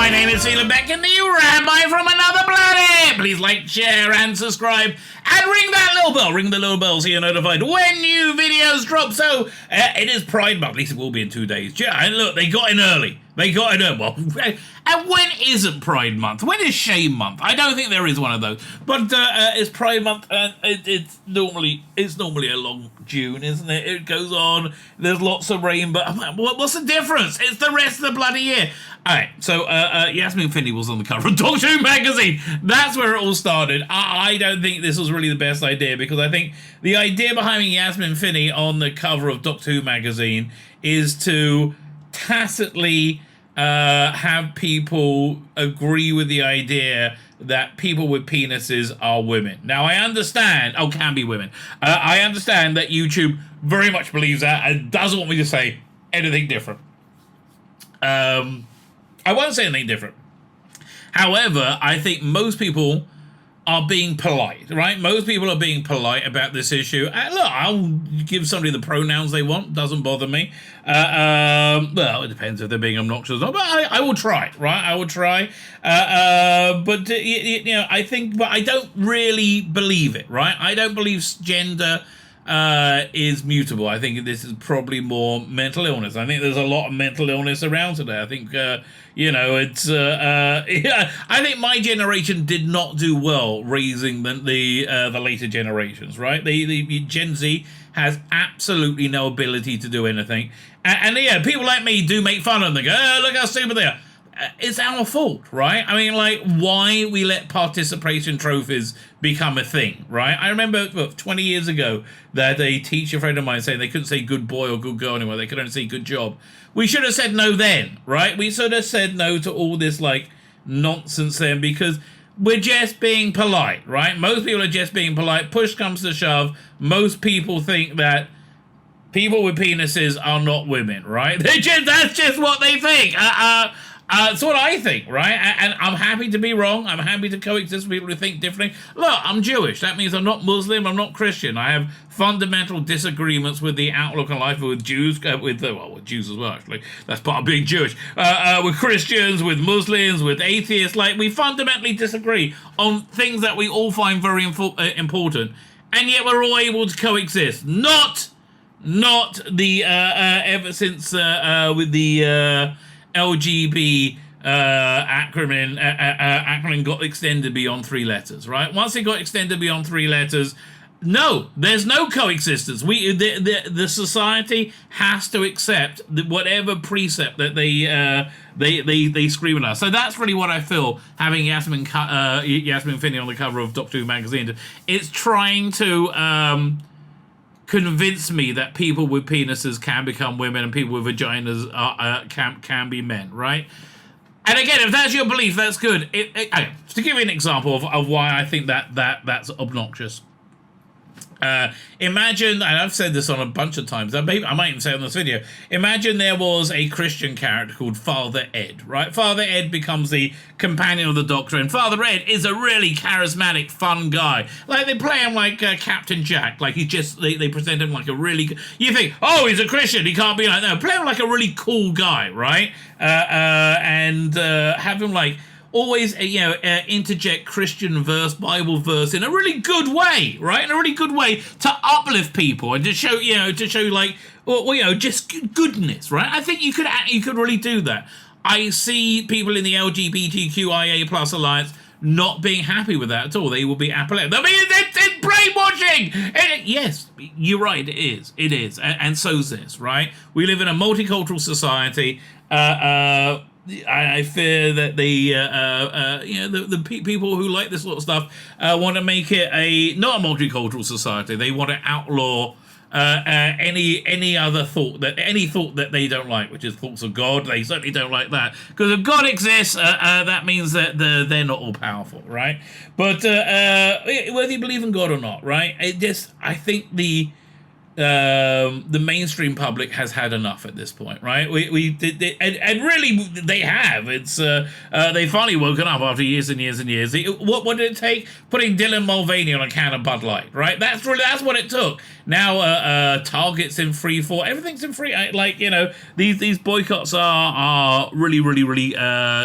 My name is Tzvi Lebetkin, the Rabbi from another planet. Please like, share, and subscribe, and ring that little bell. Ring the little bell so you're notified when new videos drop. So, it is Pride Month. At least it will be in 2 days. Yeah, and look, they got in early. Well, and when isn't Pride Month? When is Shame Month? I don't think there is one of those. But it's Pride Month, and it's normally a long June, isn't it? It goes on. There's lots of rain, but what's the difference? It's the rest of the bloody year. All right, so Yasmin Finney was on the cover of Doctor Who magazine. That's where it all started. I don't think this was really the best idea, because I think the idea behind Yasmin Finney on the cover of Doctor Who magazine is to tacitly have people agree with the idea that people with penises are women. Now, I understand, can be women. I understand that YouTube very much believes that and doesn't want me to say anything different. I won't say anything different. However, I think most people are being polite, right? Most people are being polite about this issue. Look, I'll give somebody the pronouns they want. Doesn't bother me. Well, it depends if they're being obnoxious or not, but I will try, right? I will try. But, you know, I think, but I don't really believe it, right? I don't believe gender is mutable. I think this is probably more mental illness. I think there's a lot of mental illness around today. I think, you know, it's, yeah, I think my generation did not do well raising the later generations, right? The Gen Z has absolutely no ability to do anything. And yeah, people like me do make fun of them. They go, oh, look how stupid they are. It's our fault, right? I mean, like, why we let participation trophies become a thing, right? I remember 20 years ago that a teacher friend of mine saying they couldn't say good boy or good girl anymore. They could only say good job. We should have said no then, right? We should have said no to all this, like, nonsense then, because we're just being polite, right? Most people are just being polite. Push comes to shove. Most people think that people with penises are not women, right? That's just what they think. That's what I think, right? And I'm happy to be wrong. I'm happy to coexist with people who think differently. Look, I'm Jewish. That means I'm not Muslim. I'm not Christian. I have fundamental disagreements with the outlook on life with Jews, with Jews as well, actually. That's part of being Jewish. With Christians, with Muslims, with atheists. Like, we fundamentally disagree on things that we all find very important. And yet we're all able to coexist. Not the, ever since with the LGB acronym got extended beyond 3 letters, right? Once it got extended beyond 3 letters, no, there's no coexistence. The society has to accept whatever precept that they scream at us. So that's really what I feel having Yasmin Finney on the cover of Doctor Who magazine. It's trying to convince me that people with penises can become women and people with vaginas can be men, right? And again, if that's your belief, that's good. To give you an example of why I think that's obnoxious. Imagine, and I've said this on a bunch of times, I might even say it on this video, imagine there was a Christian character called Father Ed, right? Father Ed becomes the companion of the Doctor, and Father Ed is a really charismatic, fun guy. Like, they play him like Captain Jack, like they present him like a really, you think, oh, he's a Christian, he can't be like, no, play him like a really cool guy, right? And have him like, always, interject Christian verse, Bible verse in a really good way, right? In a really good way to uplift people and to show like, just goodness, right? I think you could really do that. I see people in the LGBTQIA plus alliance not being happy with that at all. They will be apathetic. I mean, it's brainwashing! Yes, you're right, it is. It is. And so's this, right? We live in a multicultural society. I fear that the people who like this sort of stuff want to make it not a multicultural society. They want to outlaw any other thought that they don't like, which is thoughts of God. They certainly don't like that, because if God exists, that means that they're not all powerful, right? But whether you believe in God or not, right? I think the mainstream public has had enough at this point, right? We did, and really they have. It's they finally woken up after years and years and years. What did it take? Putting Dylan Mulvaney on a can of Bud Light, right? That's what it took. Now Target's in free fall. Everything's in free. Like, you know, these boycotts are really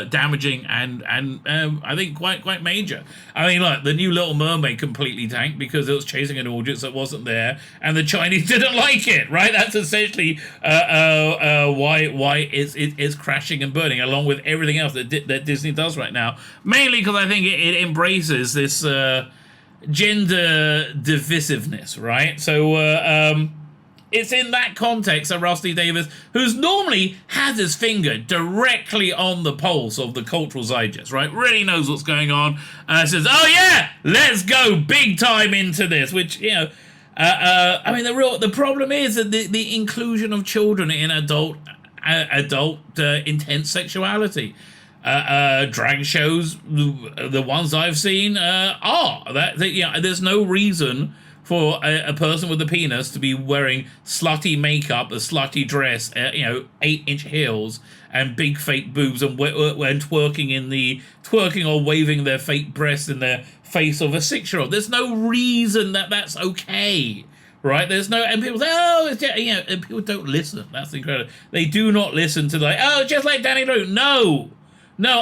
damaging and I think quite major. I mean, look, the new Little Mermaid completely tanked because it was chasing an audience that wasn't there, and the Chinese didn't like it, right? That's essentially why it's crashing and burning, along with everything else that Disney does right now. Mainly because I think it embraces this gender divisiveness, right? So it's in that context that Rusty Davies, who's normally has his finger directly on the pulse of the cultural zeitgeist, right? Really knows what's going on. Says, "Oh yeah, let's go big time into this," which, you know. I mean, the problem is that the inclusion of children in adult intense sexuality. Drag shows, the ones I've seen, there's no reason for a person with a penis to be wearing slutty makeup, a slutty dress, 8-inch heels, and big fake boobs, and twerking or waving their fake breasts in their face of a 6-year-old. There's no reason that's okay, right? There's no, and people say, oh, it's just, and people don't listen. That's incredible. They do not listen to just like Danny LaRue. No,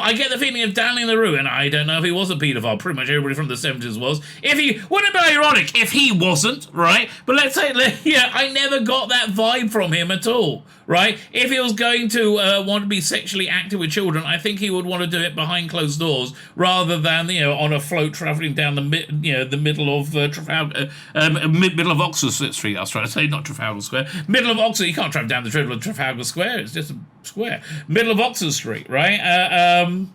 I get the feeling of Danny LaRue, and I don't know if he was a paedophile. Pretty much everybody from the 70s was. Wouldn't it be ironic if he wasn't, right? But let's say, I never got that vibe from him at all, right? If he was going to want to be sexually active with children, I think he would want to do it behind closed doors rather than, on a float traveling down the middle of Trafalgar, middle of Oxford Street. I was trying to say, not Trafalgar Square. Middle of Oxford. You can't travel down the middle of Trafalgar Square. It's just a square. Middle of Oxford Street, right? And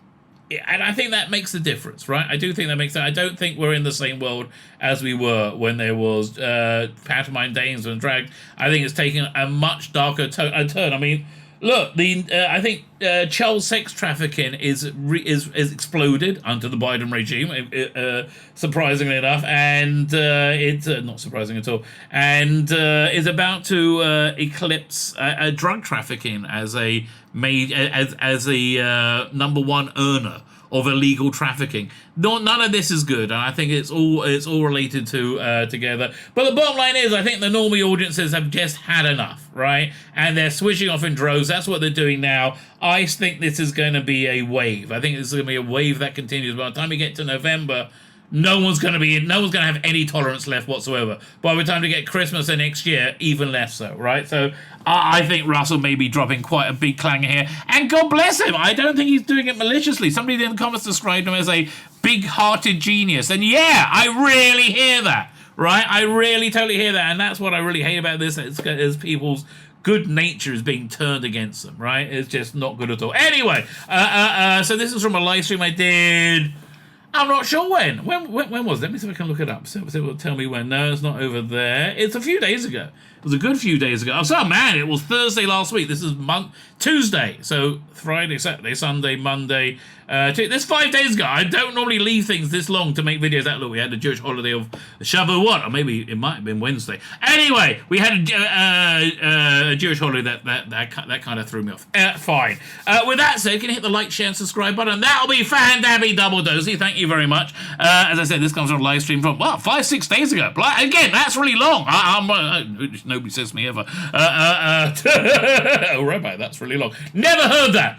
I think that makes a difference, right? I do think that makes sense. I don't think we're in the same world as we were when there was pantomime dames and drag. I think it's taken a much darker turn. I mean, look, I think child sex trafficking is exploded under the Biden regime, surprisingly enough, and it's not surprising at all, and is about to eclipse drug trafficking as a number one earner of illegal trafficking. None of this is good, and I think it's all related to together. But the bottom line is, I think the normal audiences have just had enough, right? And they're switching off in droves. That's what they're doing now. I think this is going to be a wave. I think this is going to be a wave that continues. By the time we get to November, no one's going to have any tolerance left whatsoever. By the time we get Christmas and next year, even less so, right? So I think Russell may be dropping quite a big clanger here. And God bless him. I don't think he's doing it maliciously. Somebody in the comments described him as a big-hearted genius. And yeah, I really hear that, right? I really totally hear that. And that's what I really hate about this, is people's good nature is being turned against them, right? It's just not good at all. Anyway, so this is from a live stream I did. I'm not sure when. When was it? Let me see if I can look it up. So it will tell me when. No, it's not over there. It's a few days ago. It was a good few days ago. Oh, man, it was Thursday last week. This is Tuesday. So Friday, Saturday, Sunday, Monday. This 5 days ago. I don't normally leave things this long to make videos that long. We had the Jewish holiday of Shavuot, or maybe it might have been Wednesday. Anyway, we had a Jewish holiday that kind of threw me off. Fine. With that said, can you hit the like, share, and subscribe button? That'll be fan-dabby double dozy. Thank you very much. As I said, this comes from a live stream from 5-6 days ago. Again, that's really long. Nobody says to me ever. Oh, Rabbi, that's really long. Never heard that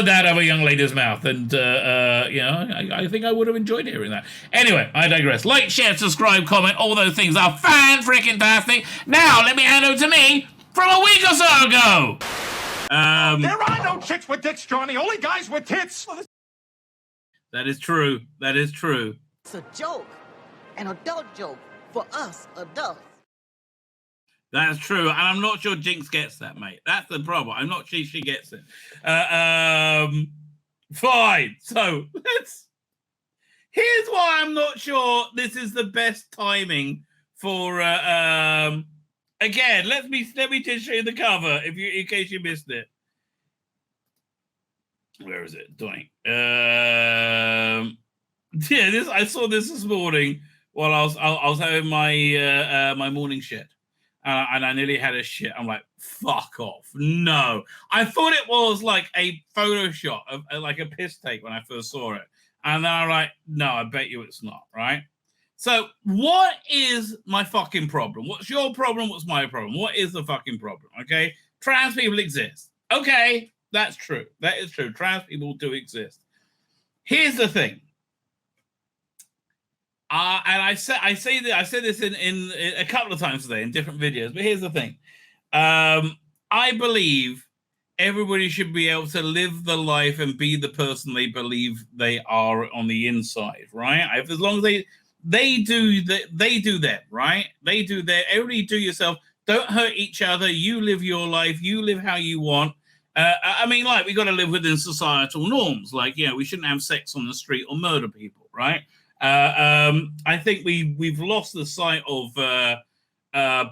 out of a young lady's mouth. And, I think I would have enjoyed hearing that. Anyway, I digress. Like, share, subscribe, comment, all those things are fan-freaking-tastic. Now, let me hand over to me from a week or so ago. There are no chicks with dicks, Johnny. Only guys with tits. That is true. That is true. It's a joke. An adult joke for us adults. That's true, and I'm not sure Jinx gets that, mate. That's the problem. I'm not sure she gets it. Fine. So here's why I'm not sure this is the best timing for. Again, let me just show you the cover in case you missed it. Where is it? Doink. I saw this morning while I was having my my morning shit. and I nearly had a shit. I'm like, fuck off. No. I thought it was like a Photoshop of like a piss take when I first saw it. And then I'm like, no, I bet you it's not, right? So what is my fucking problem? What's your problem? What's my problem? What is the fucking problem? Okay. Trans people exist. Okay. That's true. That is true. Trans people do exist. Here's the thing. And I say this in a couple of times today in different videos, but here's the thing. I believe everybody should be able to live the life and be the person they believe they are on the inside, right? As long as they do them, right? They do their, everybody do yourself. Don't hurt each other. You live your life. You live how you want. I mean, like, we got to live within societal norms. Like, we shouldn't have sex on the street or murder people, right? I think we've lost the sight of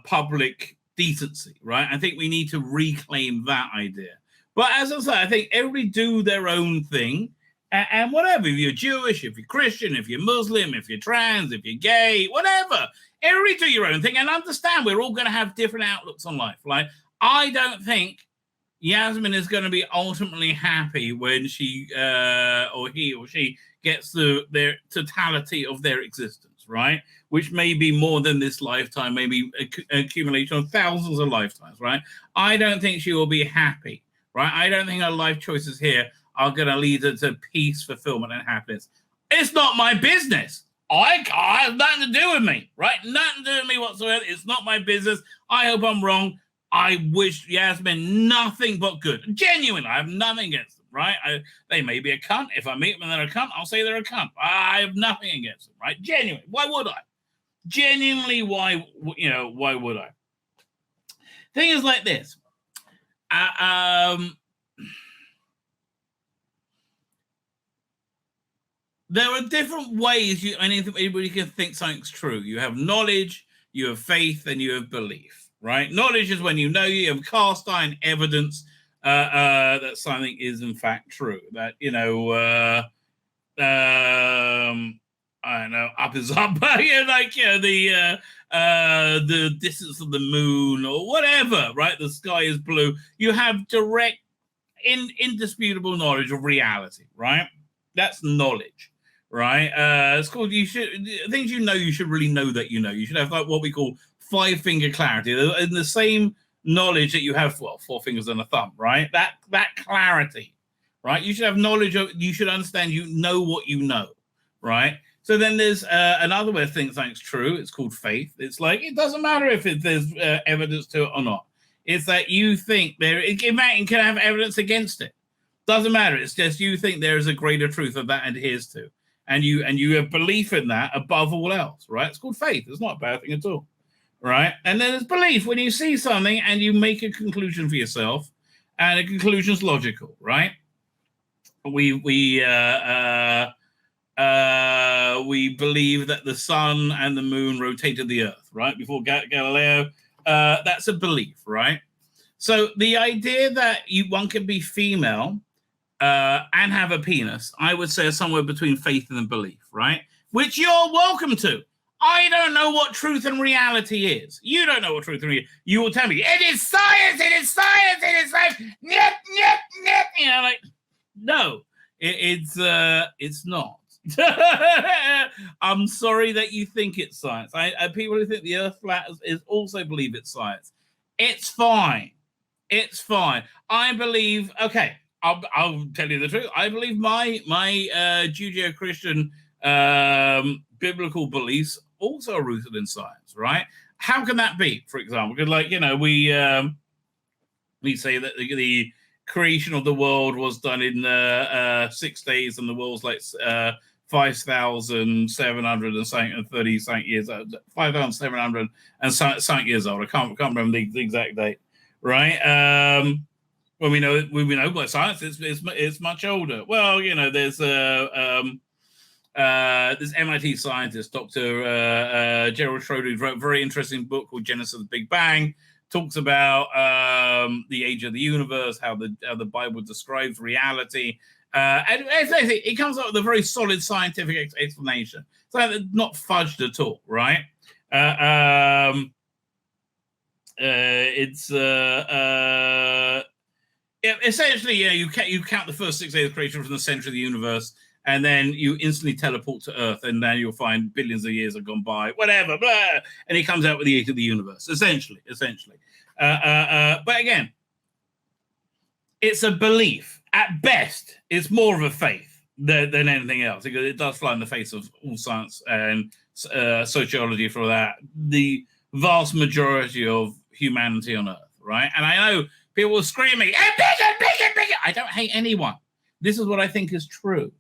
public decency, right? I think we need to reclaim that idea. But as I say, I think everybody do their own thing, and whatever. If you're Jewish, if you're Christian, if you're Muslim, if you're trans, if you're gay, whatever, everybody do your own thing, and understand we're all going to have different outlooks on life. Like, I don't think Yasmin is going to be ultimately happy when she or he or she gets their totality of their existence, right? Which may be more than this lifetime, maybe accumulation of thousands of lifetimes, right? I don't think she will be happy, right? I don't think her life choices here are going to lead her to peace, fulfillment, and happiness. It's not my business. I have nothing to do with me, right? Nothing to do with me whatsoever. It's not my business. I hope I'm wrong. I wish Yasmin nothing but good. Genuinely, I have nothing against them, right? They may be a cunt. If I meet them and they're a cunt, I'll say they're a cunt. I have nothing against them, right? Genuinely. Why would I? Genuinely, why would I? Thing is like this. There are different ways anybody can think something's true. You have knowledge, you have faith, and you have belief, right? Knowledge is when you have cast iron evidence that something is in fact true. That, I don't know, up is up, the distance of the moon or whatever, right? The sky is blue. You have direct, indisputable knowledge of reality, right? That's knowledge. Right, it's called. You should really know that you know. You should have like what we call 5-finger clarity, in the same knowledge that you have 4 fingers and a thumb. Right, that clarity. Right, you should have knowledge of. You should understand. You know what you know. Right. So then there's another way of thinking something's true. It's called faith. It's like it doesn't matter if there's evidence to it or not. It's that you think it can have evidence against it. Doesn't matter. It's just you think there is a greater truth that adheres to. And you have belief in that above all else, right? It's called faith. It's not a bad thing at all, right? And then there's belief when you see something and you make a conclusion for yourself, and a conclusion's logical, right? We believe that the sun and the moon rotated the earth, right? Before Galileo, that's a belief, right? So the idea that one can be female and have a penis, I would say, is somewhere between faith and belief, right? Which you're welcome to. I don't know what truth and reality is. You don't know what truth and reality is. You will tell me, it is science, it is science, it is science. Nyet, nyet, nyet. Like, no, it's not. I'm sorry that you think it's science. People who think the earth flat is also believe it's science. It's fine. It's fine. I believe, okay, I'll tell you the truth. I believe my Judeo-Christian biblical beliefs also are rooted in science, right? How can that be, for example? Because, we say that the creation of the world was done in 6 days, and the world's like 5,730 something years old, 5,700 and something years old. I can't remember the exact date, right? When we know by science, it's much older. Well, there's MIT scientist, Dr. Gerald Schroeder, who wrote a very interesting book called Genesis of the Big Bang. Talks about the age of the universe, how the Bible describes reality. And it comes up with a very solid scientific explanation. So it's not fudged at all, right? Essentially, yeah, you count the first 6 days of creation from the center of the universe, and then you instantly teleport to Earth, and then you'll find billions of years have gone by, whatever, blah, and he comes out with the 8 of the universe, essentially. But again, it's a belief. At best, it's more of a faith than anything else, because it does fly in the face of all science and sociology for that. The vast majority of humanity on Earth, right? And I know people were screaming, bigger. I don't hate anyone. This is what I think is true,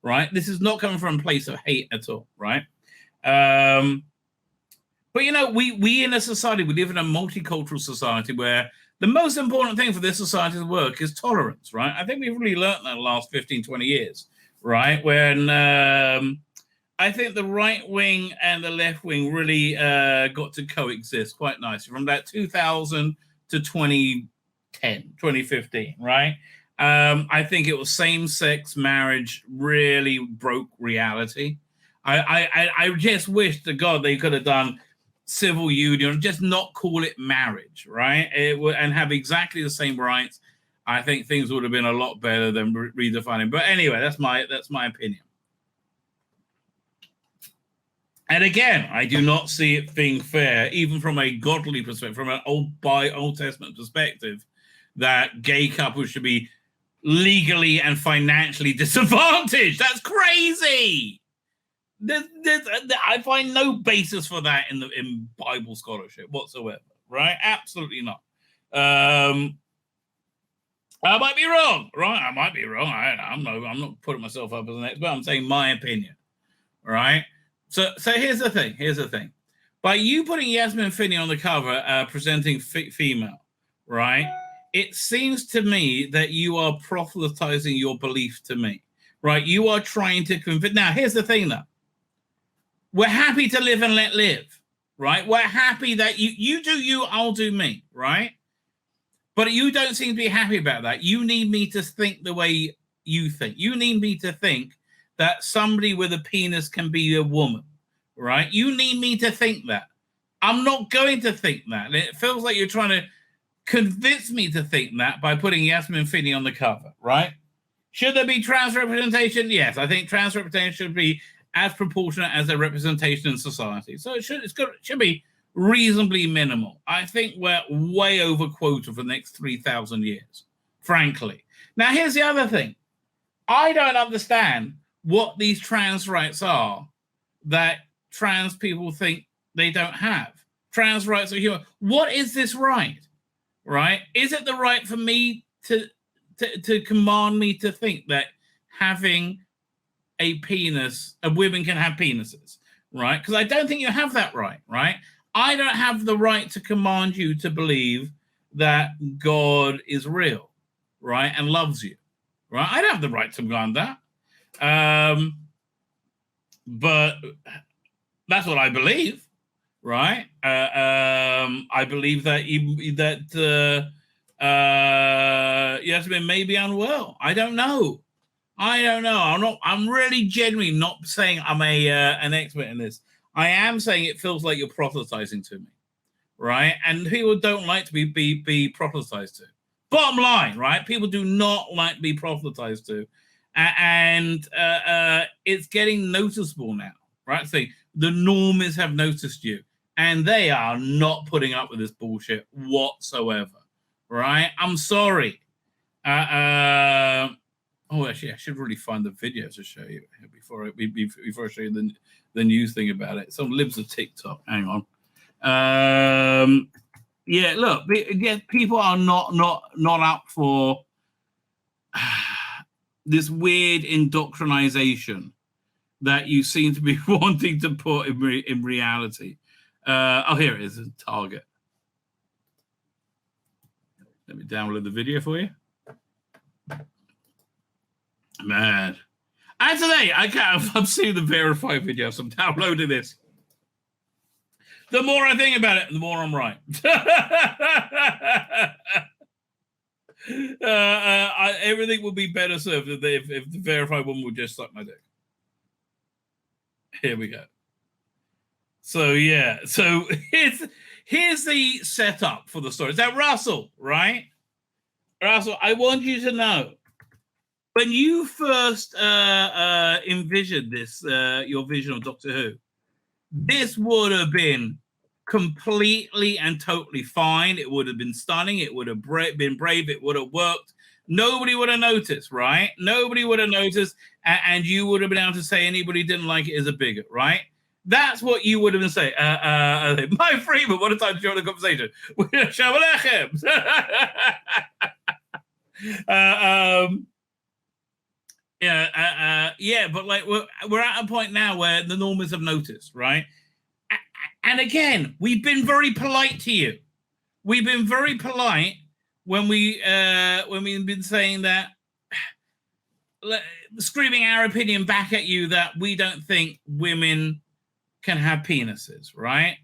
right? This is not coming from a place of hate at all, right? But you know, we in a society, we live in a multicultural society where the most important thing for this society to work is tolerance, right? I think we've really learned that in the last 15, 20 years, right? When I think the right wing and the left wing really got to coexist quite nicely from about 2000 to 2010, 2015, right? I think it was same-sex marriage really broke reality. I just wish to God they could have done civil union, just not call it marriage, right? And have exactly the same rights. I think things would have been a lot better than redefining. But anyway, that's my opinion. And again, I do not see it being fair, even from a godly perspective, from an Old Testament perspective, that gay couples should be legally and financially disadvantaged. That's crazy. I find no basis for that in Bible scholarship whatsoever, right? Absolutely not. I might be wrong, right? I might be wrong. I'm not putting myself up as an expert. I'm saying my opinion, right? So here's the thing. By you putting Yasmin Finney on the cover, presenting female, right? It seems to me that you are proselytizing your belief to me, right? You are trying to convince. Now, here's the thing, though. We're happy to live and let live, right? We're happy that you do you, I'll do me, right? But you don't seem to be happy about that. You need me to think the way you think. You need me to think that somebody with a penis can be a woman, right? You need me to think that. I'm not going to think that. It feels like you're trying to convince me to think that by putting Yasmin Finney on the cover, right? Should there be trans representation? Yes, I think trans representation should be as proportionate as a representation in society. So it should be reasonably minimal. I think we're way over quota for the next 3,000 years, frankly. Now, here's the other thing. I don't understand what these trans rights are that trans people think they don't have. Trans rights are human. What is this right? Right? Is it the right for me to command me to think that having a penis, women can have penises, right? Because I don't think you have that right, right? I don't have the right to command you to believe that God is real, right? And loves you, right? I don't have the right to command that. But that's what I believe, right? I believe that Yasmin may be unwell. I don't know. I'm really genuinely not saying I'm an expert in this. I am saying it feels like you're proselytizing to me, right? And people don't like to be proselytized to. Bottom line, right? People do not like to be proselytized to. And it's getting noticeable now, right? So the normies have noticed you, and they are not putting up with this bullshit whatsoever, right? I'm sorry. Oh, actually, I should really find the video to show you before I show you the news thing about it. Some libs of TikTok. Hang on. Yeah, look, people are not up for this weird indoctrination that you seem to be wanting to put in reality. Oh, here it is, Target. Let me download the video for you. Man. And today, I'm seeing the verified video, so I'm downloading this. The more I think about it, the more I'm right. Everything would be better served if the verified one would just suck my dick. Here we go. So, yeah. So, here's the setup for the story. Now, Russell, right? Russell, I want you to know, when you first envisioned this, your vision of Doctor Who, this would have been completely and totally fine. It would have been stunning. It would have been brave. It would have worked. Nobody would have noticed, right? Nobody would have noticed, and you would have been able to say anybody didn't like it is a bigot, right? That's what you would have been saying. My Freeman, what a time to join the conversation. Shalom Aleichem. But like we're at a point now where the normies have noticed, right? And again, we've been very polite to you. We've been very polite when we've been saying that, screaming our opinion back at you that we don't think women can have penises, right?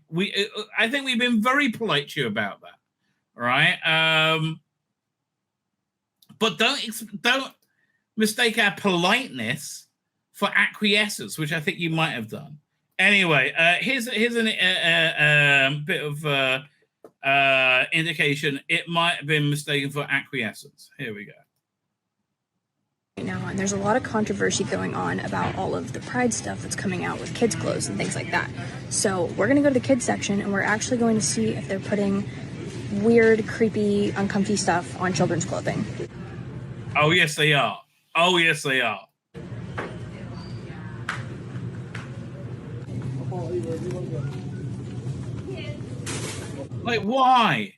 I think we've been very polite to you about that, right? But don't mistake our politeness for acquiescence, which I think you might have done. Anyway, here's a bit of indication. It might have been mistaken for acquiescence. Here we go. Right now, and there's a lot of controversy going on about all of the Pride stuff that's coming out with kids' clothes and things like that. So we're going to go to the kids section, and we're actually going to see if they're putting weird, creepy, uncomfy stuff on children's clothing. Oh, yes, they are. Oh, yes, they are. Like, why?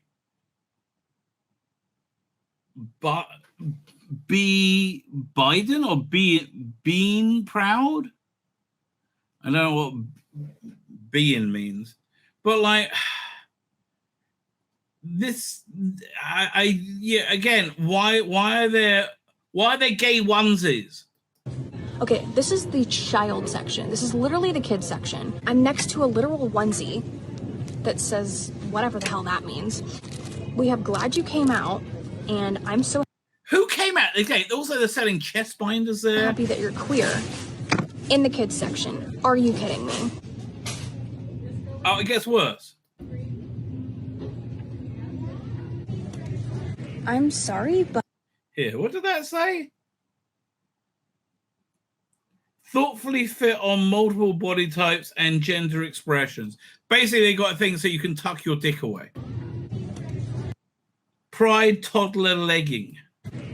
But be Biden or being proud? I don't know what being means, but like this, again, why are there gay onesies? Okay, this is the child section. This is literally the kids section. I'm next to a literal onesie that says whatever the hell that means. We have Glad You Came Out, and I'm so Who came out? Okay, also they're selling chest binders there. happy that you're queer. In the kids section. Are you kidding me? Oh, it gets worse. I'm sorry, but Here, what did that say? Thoughtfully fit on multiple body types and gender expressions. Basically, they got things so you can tuck your dick away. Pride toddler legging.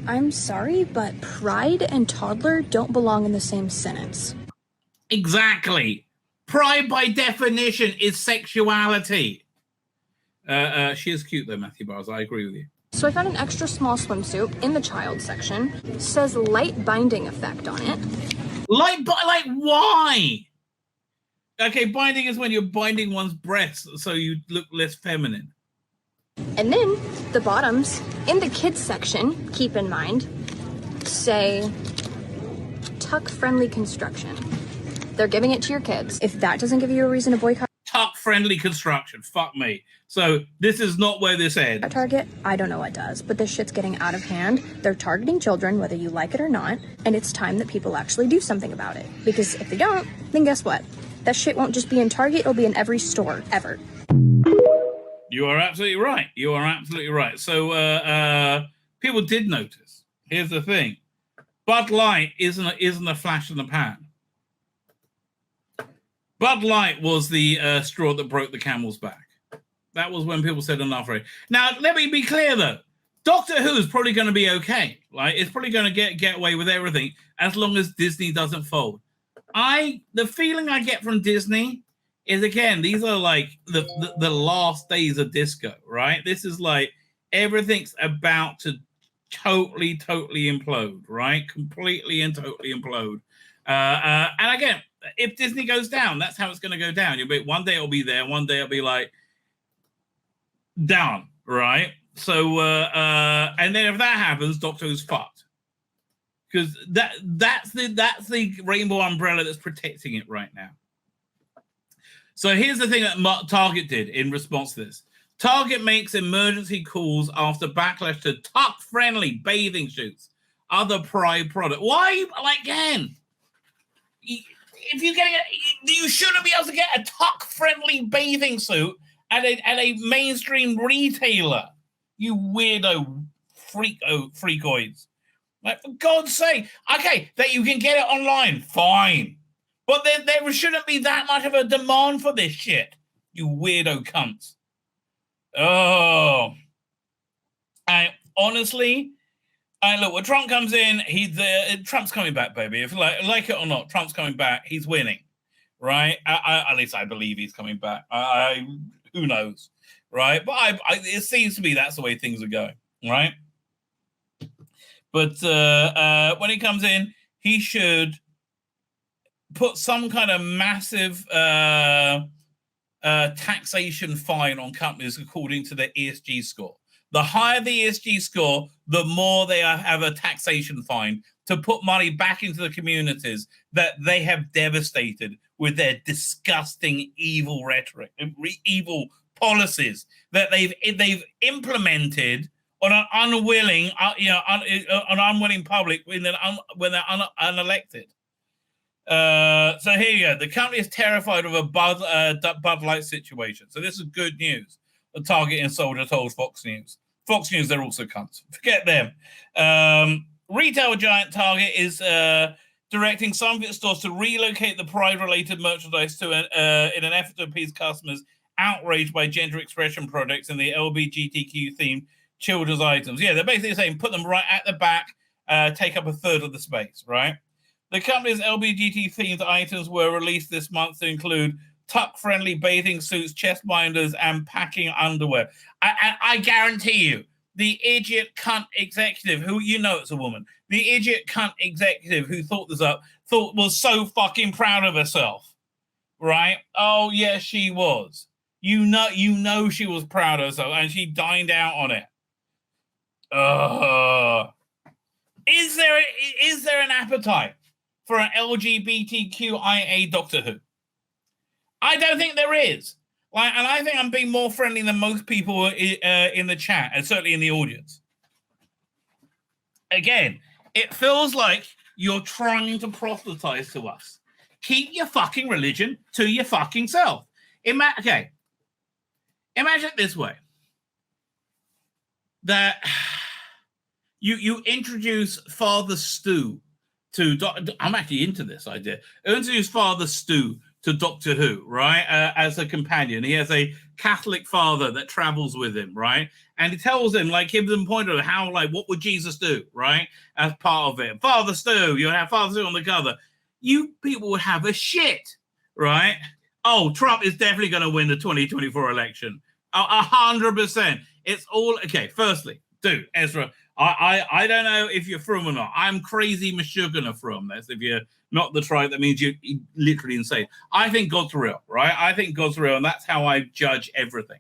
I'm sorry, but pride and toddler don't belong in the same sentence. Exactly. Pride, by definition, is sexuality. She is cute, though, Matthew Bars. I agree with you. So I found an extra small swimsuit in the child section. It says light binding effect on it. Like why? Okay, binding is when you're binding one's breasts so you look less feminine. And then the bottoms in the kids section, keep in mind, say tuck-friendly construction. They're giving it to your kids. If that doesn't give you a reason to boycott Tuck-friendly construction. Fuck me. So this is not where this ends. Target, I don't know what does, but this shit's getting out of hand. They're targeting children, whether you like it or not, and it's time that people actually do something about it. Because if they don't, then guess what? That shit won't just be in Target, it'll be in every store, ever. You are absolutely right. You are absolutely right. So people did notice. Here's the thing. Bud Light isn't a flash in the pan. Bud Light was the straw that broke the camel's back. That was when people said enough. Right? Now, let me be clear, though. Doctor Who is probably going to be okay. Like, it's probably going to get away with everything as long as Disney doesn't fold. The feeling I get from Disney is, again, these are like the last days of disco, right? This is like everything's about to totally implode, right? Completely and totally implode. And again, if Disney goes down, that's how it's going to go down. One day it'll be there, one day it'll be like down, right? So, and then if that happens, Doctor Who's fucked. Because that's the rainbow umbrella that's protecting it right now. So here's the thing that Target did in response to this. Target makes emergency calls after backlash to tuck-friendly bathing suits, other Pride product. Why? Like, again, if you're getting you shouldn't be able to get a tuck-friendly bathing suit at a mainstream retailer. You weirdo freakoids. Like, for God's sake. Okay, that you can get it online, fine. But there shouldn't be that much of a demand for this shit. You weirdo cunts. Oh. Honestly, look, when Trump comes in, Trump's coming back, baby. If like it or not, Trump's coming back. He's winning, right? At least I believe he's coming back. Who knows, right? But it seems to me that's the way things are going, right? But when he comes in, he should put some kind of massive taxation fine on companies according to their ESG score. The higher the ESG score, the more they have a taxation fine to put money back into the communities that they have devastated with their disgusting, evil rhetoric, evil policies that they've implemented on an unwilling, an unwilling public when they're unelected. So here you go. The company is terrified of a Bud Light situation. So this is good news. The Target and Soldier told Fox News. Fox News, they're also cunts. Forget them. Retail giant Target is directing some of its stores to relocate the Pride-related merchandise to in an effort to appease customers outraged by gender expression products and the LGBTQ-themed children's items. Yeah, they're basically saying put them right at the back, take up a third of the space, right? The company's LGBT-themed items were released this month to include tuck-friendly bathing suits, chest binders, and packing underwear. I guarantee you, the idiot cunt executive, who you know it's a woman, the idiot cunt executive who thought this up, was so fucking proud of herself, right? Oh, yes, she was. You know she was proud of herself, and she dined out on it. Is there an appetite for an LGBTQIA Doctor Who? I don't think there is. And I think I'm being more friendly than most people in the chat, and certainly in the audience. Again, it feels like you're trying to proselytize to us. Keep your fucking religion to your fucking self. Imagine it this way. That you introduce Father Stu to... I'm actually into this idea. Introduce Father Stu to Doctor Who, right? As a companion. He has a Catholic father that travels with him, right? And he tells him, gives him a point of how, what would Jesus do, right? As part of it. Father Stu, you have Father Stu on the cover. You people would have a shit, right? Oh, Trump is definitely going to win the 2024 election. 100%. It's all... Okay, firstly, dude, Ezra, I don't know if you're from or not. I'm crazy Meshuggah from this. If you're not the tribe, that means you're literally insane. I think God's real, right? I think God's real, and that's how I judge everything,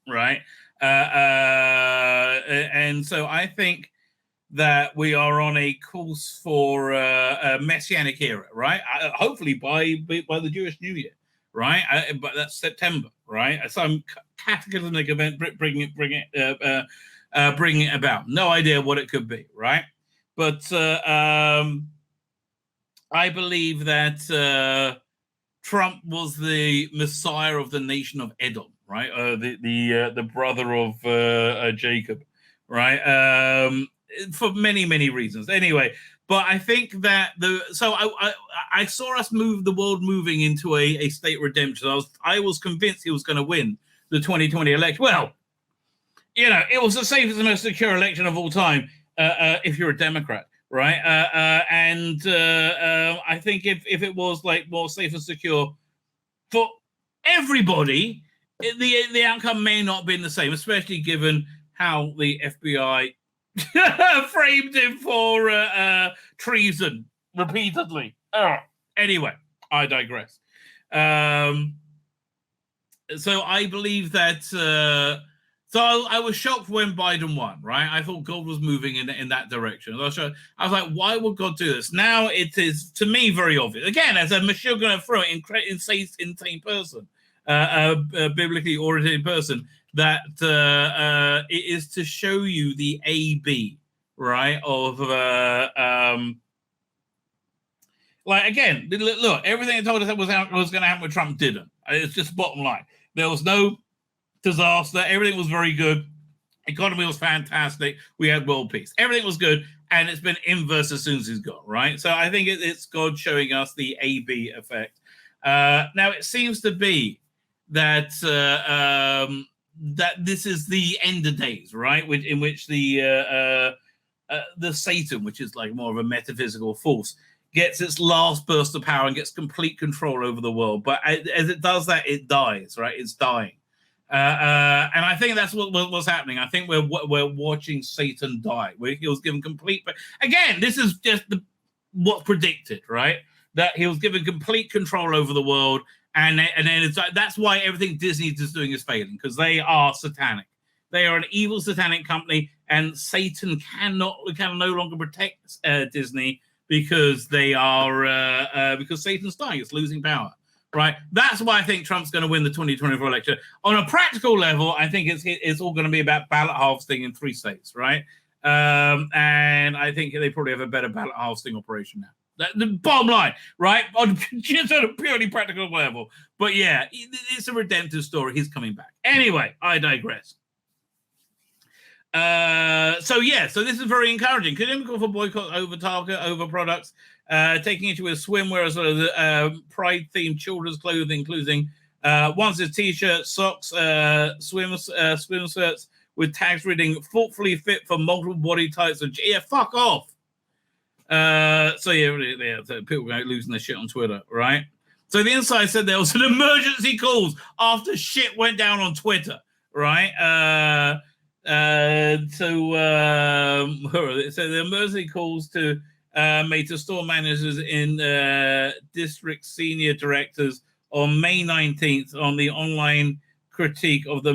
right? And so I think that we are on a course for a messianic era, right? Hopefully by the Jewish New Year, right? But that's September, right? Some cataclysmic event bring it about. No idea what it could be, right? But I believe that Trump was the Messiah of the nation of Edom, right? The brother of Jacob, right? For many reasons. Anyway, but I think that I saw us move the world moving into a state of redemption. I was convinced he was going to win the 2020 election. Well, it was the safest and most secure election of all time if you're a Democrat, right? And I think if it was more safe and secure for everybody, the outcome may not have been the same, especially given how the FBI framed him for treason repeatedly. Anyway, I digress. So I believe that... So I was shocked when Biden won, right? I thought God was moving in that direction. I was like, why would God do this? Now it is, to me, very obvious. Again, as a Meshuggah insane person, biblically oriented person, that it is to show you the A-B, right? Of, again, look, everything I told us that was going to happen with Trump didn't. It's just bottom line. There was no disaster. Everything was very good. Economy was fantastic. We had world peace. Everything was good. And it's been inverse as soon as he's gone, right? So I think it's God showing us the AB effect. Now, it seems to be that that this is the end of days, right? In which the Satan, which is like more of a metaphysical force, gets its last burst of power and gets complete control over the world. But as it does that, it dies, right? It's dying. And I think that's what's happening. I think we're watching Satan die. He was given complete. But again, this is just what's predicted, right? That he was given complete control over the world, and then it's like, that's why everything Disney is doing is failing, because they are satanic. They are an evil satanic company, and Satan can no longer protect Disney because they are because Satan's dying. It's losing power. Right, that's why I think Trump's going to win the 2024 election. On a practical level, I think it's all going to be about ballot harvesting in 3 states, right? And I think they probably have a better ballot harvesting operation now. The bottom line, right? Just on a purely practical level. But yeah, it's a redemptive story. He's coming back. Anyway, I digress. So this is very encouraging. Canonical for boycott over Target, over products. Taking issue with swimwear as well as pride-themed children's clothing, including onesie, t-shirts, socks, swimsuits with tags reading "thoughtfully fit for multiple body types." Fuck off. So people are losing their shit on Twitter, right? So the inside said there was an emergency calls after shit went down on Twitter, right? So the emergency calls to made to store managers in district senior directors on May 19th on the online critique of the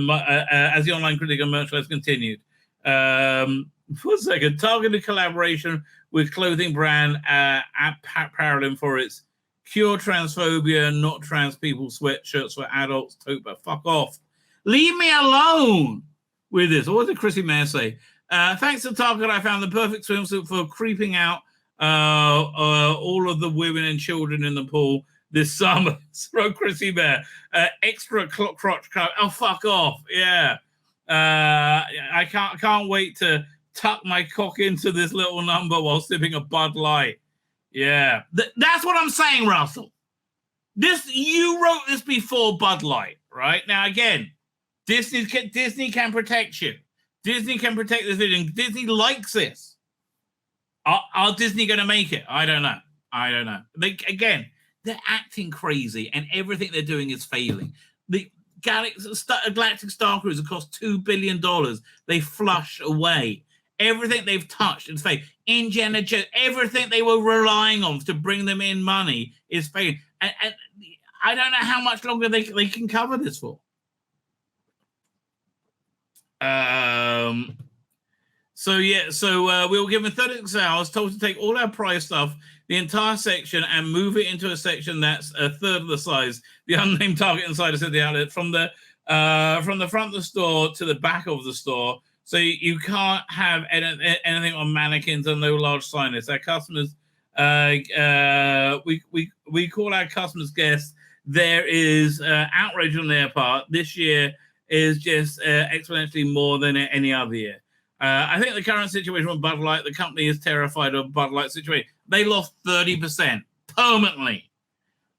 as the online critique of merchandise continued. For a second, targeted collaboration with clothing brand Parallel for its cure transphobia, not trans people sweatshirts for adults. Fuck off. Leave me alone with this. What did Chrissy Mayer say? Thanks to Target, I found the perfect swimsuit for creeping out all of the women and children in the pool this summer. Wrote Chrissy Mayer. Extra crotch coat. Oh, fuck off. Yeah. I can't wait to tuck my cock into this little number while sipping a Bud Light. Yeah. That's what I'm saying, Russell. You wrote this before Bud Light, right? Now, again, Disney can protect you. Disney can protect this vision. Disney likes this. Are Disney going to make it? I don't know. They're acting crazy, and everything they're doing is failing. The Galactic Star Cruiser cost $2 billion. They flush away. Everything they've touched is failing. Indiana Jones, everything they were relying on to bring them in money is failing. And I don't know how much longer they can cover this for. We were given 36 hours, told to take all our prize stuff, the entire section, and move it into a section that's a third of the size. The unnamed Target insider said the outlet from the front of the store to the back of the store. So you can't have anything on mannequins and no large signage. Our customers, we call our customers guests. There is outrage on their part. This year is just exponentially more than any other year. I think the current situation with Bud Light, the company is terrified of Bud Light situation. They lost 30% permanently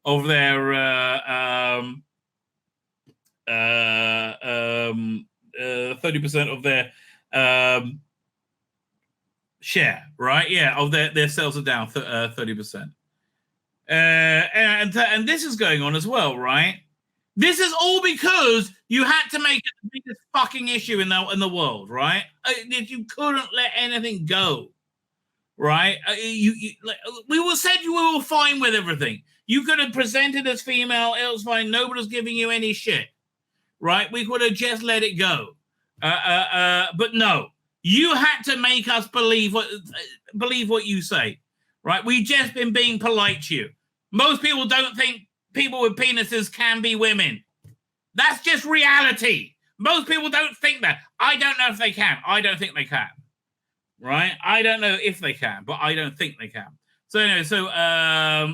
of their 30% of their share, right? Yeah, of their sales are down 30%. And this is going on as well, right? This is all because you had to make it the biggest fucking issue in the world, right? You couldn't let anything go, right? We said you were fine with everything. You could have presented as female, it was fine. Nobody was giving you any shit, right? We could have just let it go. But no, you had to make us believe what you say, right? We've just been being polite to you. Most people don't think people with penises can be women. That's just reality. Most people don't think that. I don't know if they can. I don't think they can. Right? I don't know if they can, but I don't think they can. So anyway,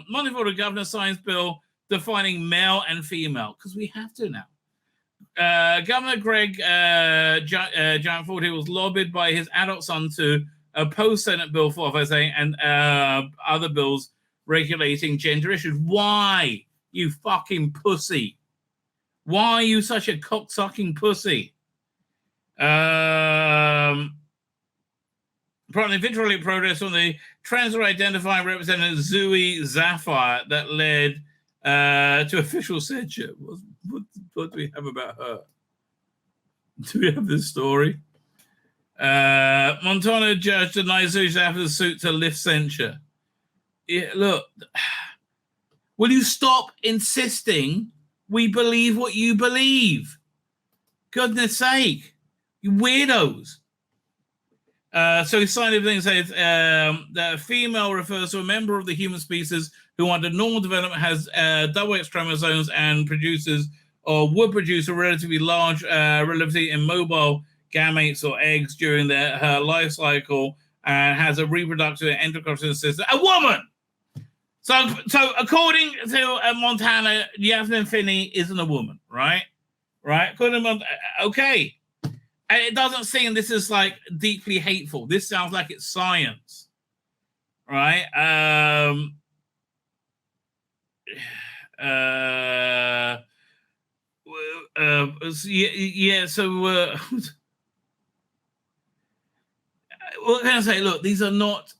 Monday Florida governor signs bill defining male and female, because we have to now. Governor Greg Giant 40 was lobbied by his adult son to oppose Senate Bill 458 and other bills regulating gender issues. Why, you fucking pussy? Why are you such a cocksucking pussy? Vitriolic protest on the transgender identifying Representative Tzvi Lebetkin that led to official censure. What do we have about her? Do we have this story? Montana judge denies Tzvi Lebetkin's suit to lift censure. Yeah, look, will you stop insisting we believe what you believe? Goodness sake, you weirdos. So he signed everything says that a female refers to a member of the human species who under normal development has double X chromosomes and produces or would produce a relatively large relatively immobile gametes or eggs during her life cycle and has a reproductive endocrine system. A woman! So according to Montana, Yasmin Finney isn't a woman, right? Right? According to okay. And it doesn't seem this is like deeply hateful. This sounds like it's science, right? So what can I say? Look, these are not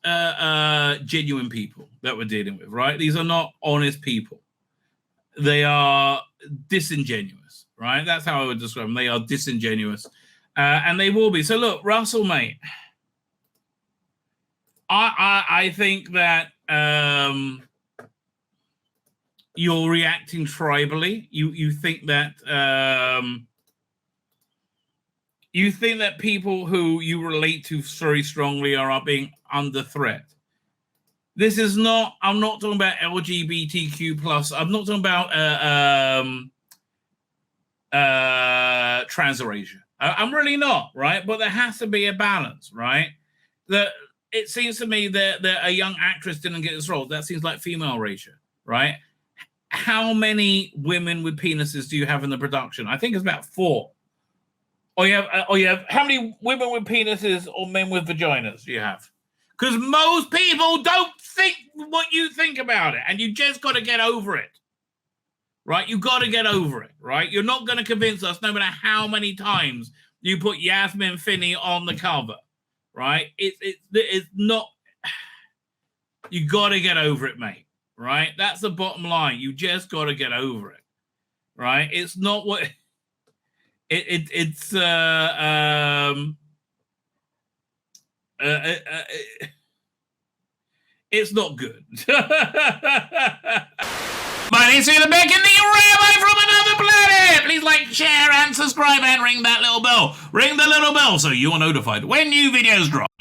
genuine people that we're dealing with, right? These are not honest people. They are disingenuous, right? That's how I would describe them. They are disingenuous. And they will be. So look, Russell, mate, I think that you're reacting tribally. You think that people who you relate to very strongly are being under threat. This is not. I'm not talking about LGBTQ plus. I'm not talking about trans-erasure. I'm really not, right? But there has to be a balance, right? It seems to me that a young actress didn't get this role. That seems like female erasure, right? How many women with penises do you have in the production? I think it's about 4. Or you have how many women with penises or men with vaginas do you have? Because most people don't think what you think about it, and you just got to get over it. Right? You got to get over it, right? You're not going to convince us no matter how many times you put Yasmin Finney on the cover, right? It's not... You got to get over it, mate, right? That's the bottom line. You just got to get over it, right? It's not what... It's not good. My name's Tzvi Lebetkin, the Rabbi from another planet. Please like, share, and subscribe, and ring that little bell. Ring the little bell so you are notified when new videos drop.